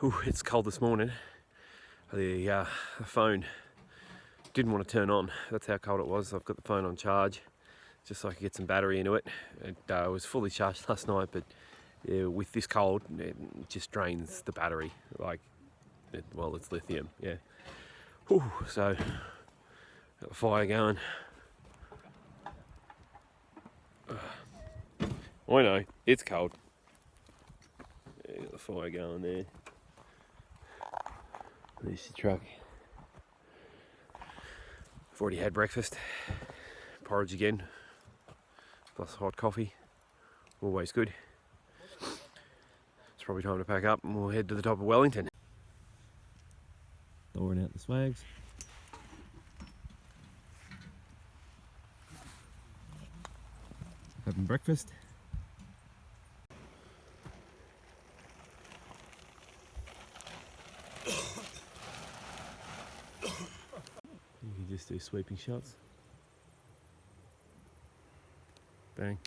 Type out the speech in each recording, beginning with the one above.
Ooh, it's cold this morning. The phone didn't want to turn on. That's how cold it was. I've got the phone on charge just so I could get some battery into it. It was fully charged last night, but with this cold, it just drains the battery. Well, it's lithium, yeah. Ooh, so, got the fire going. I know, it's cold. Yeah, got the fire going there. There's the truck. I've already had breakfast. Porridge again, plus hot coffee. Always good. It's probably time to pack up and we'll head to the top of Wellington. Lowering out the swags. Having breakfast. You can just do sweeping shots. Bang.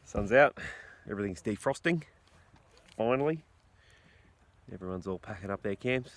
Sun's out, everything's defrosting, finally. Everyone's all packing up their camps,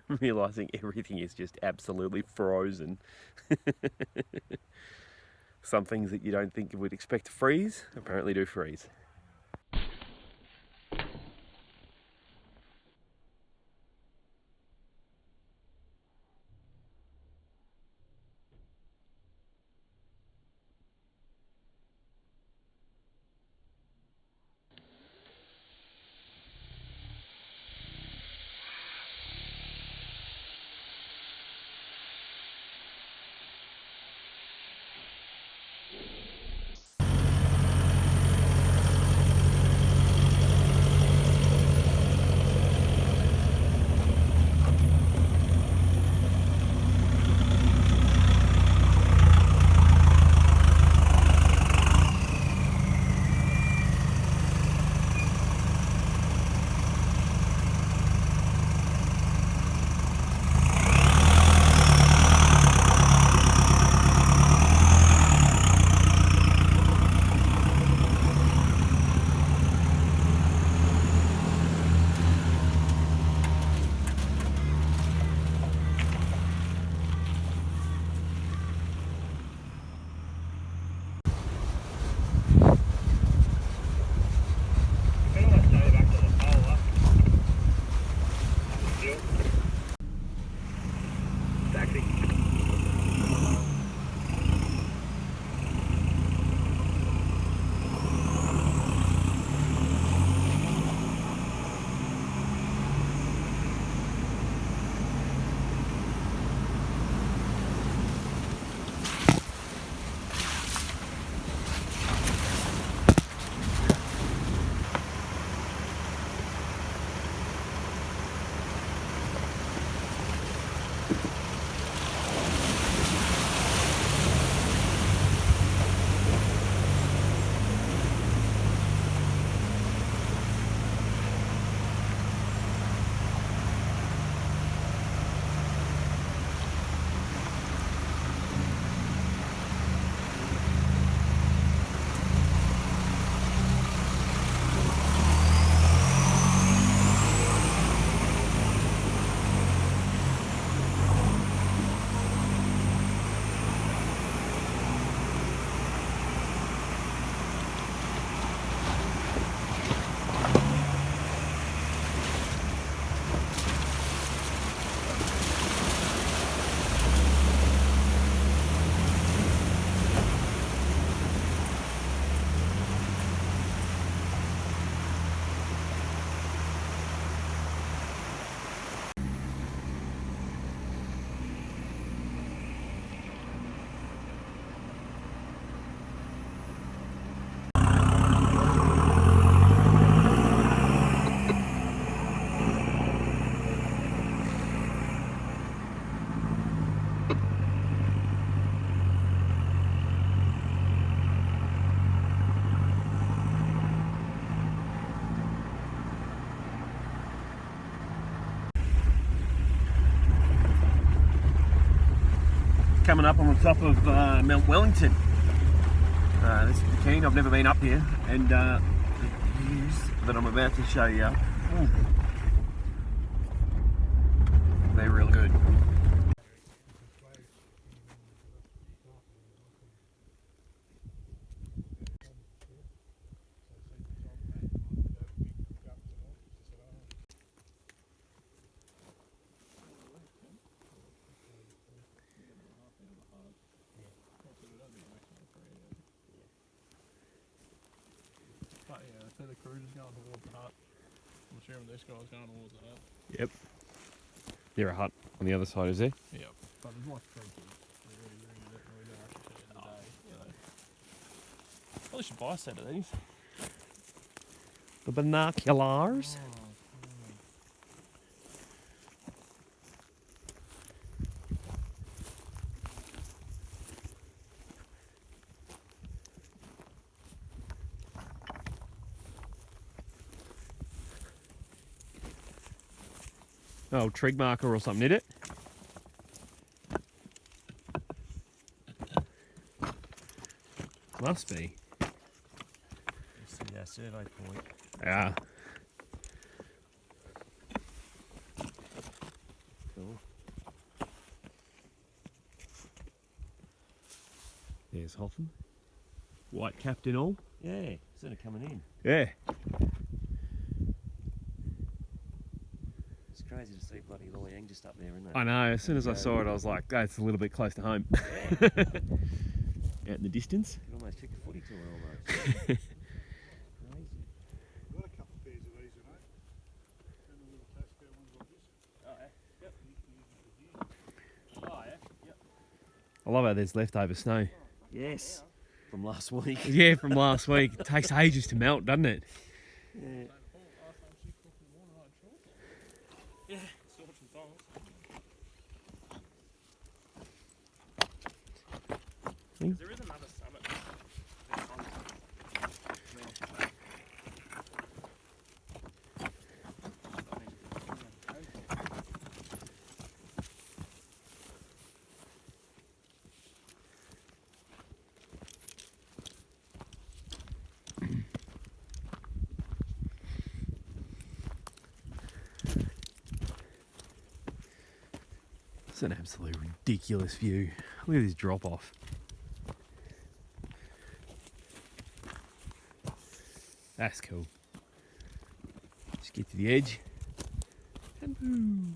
realising everything is just absolutely frozen. Some things that you don't think you would expect to freeze, apparently do freeze. Coming up on the top of Mount Wellington. This is the King. I've never been up here, and the views that I'm about to show you. Ooh. They're real good. But yeah, so the cruiser's going towards the hut. I'm assuming this guy's going towards the hut. Yep. There a hut on the other side, is there? Yep. But there's like 3 kids. We already ringed it and we don't actually see it in the day. You know. Probably should buy a set of these. The binoculars. Oh, trig marker or something, did it? Must be. See our survey point. Yeah. Cool. There's Hotham. White capped and all. Yeah, sort of coming in. Yeah. It's crazy to see bloody Loyang just up there, isn't it? I know, as soon as I saw it, I was like, that's a little bit close to home. Yeah. Out in the distance. You almost took a footy to it almost. Got Crazy. a couple of pairs of these, you know. And the little Tasco ones like this. Oh, yeah. Yep. Oh, yeah. Yep. I love how there's leftover snow. Yes. From last week. Yeah, from last week. It takes ages to melt, doesn't it? Yeah. Yeah, sorts and thongs. There is another summit. It's an absolutely ridiculous view. Look at this drop off. That's cool. Just get to the edge. And boom.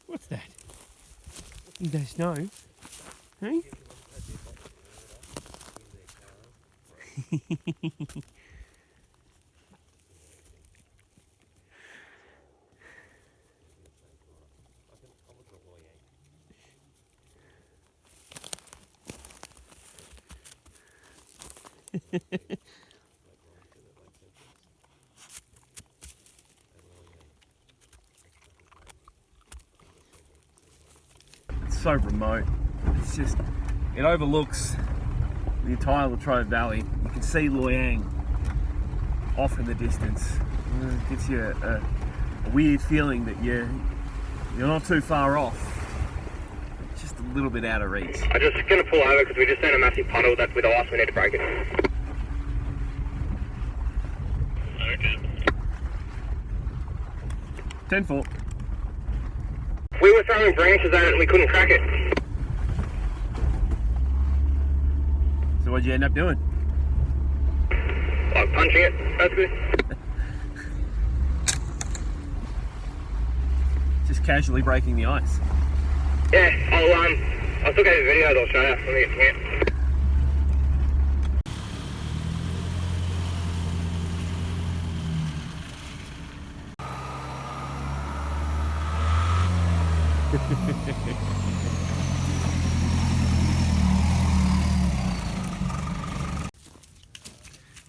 What's that? Think that's snow? Hey? It's so remote. It's just, it overlooks the entire Latrobe Valley. You can see Loyang off in the distance. It gives you a weird feeling that you're not too far off. Just a little bit out of reach. I'm just going to pull over because we just found a massive puddle that's with ice. We need to break it. Okay. 10-4. We were throwing branches at it and we couldn't crack it. So what'd you end up doing? Like punching it, basically. Just casually breaking the ice. Yeah, I'll still get the videos, I'll show you when we get to camp.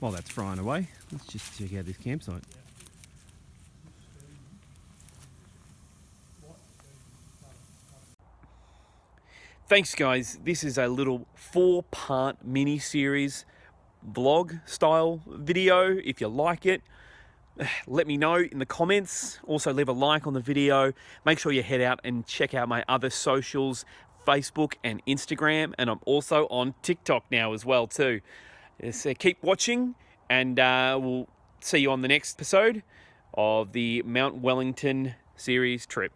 While that's frying away, let's just check out this campsite. Thanks guys, this is a little 4-part mini-series vlog style video. If you like it, let me know in the comments. Also leave a like on the video. Make sure you head out and check out my other socials, Facebook and Instagram, and I'm also on TikTok now as well too. So keep watching, and we'll see you on the next episode of the Mount Wellington series trip.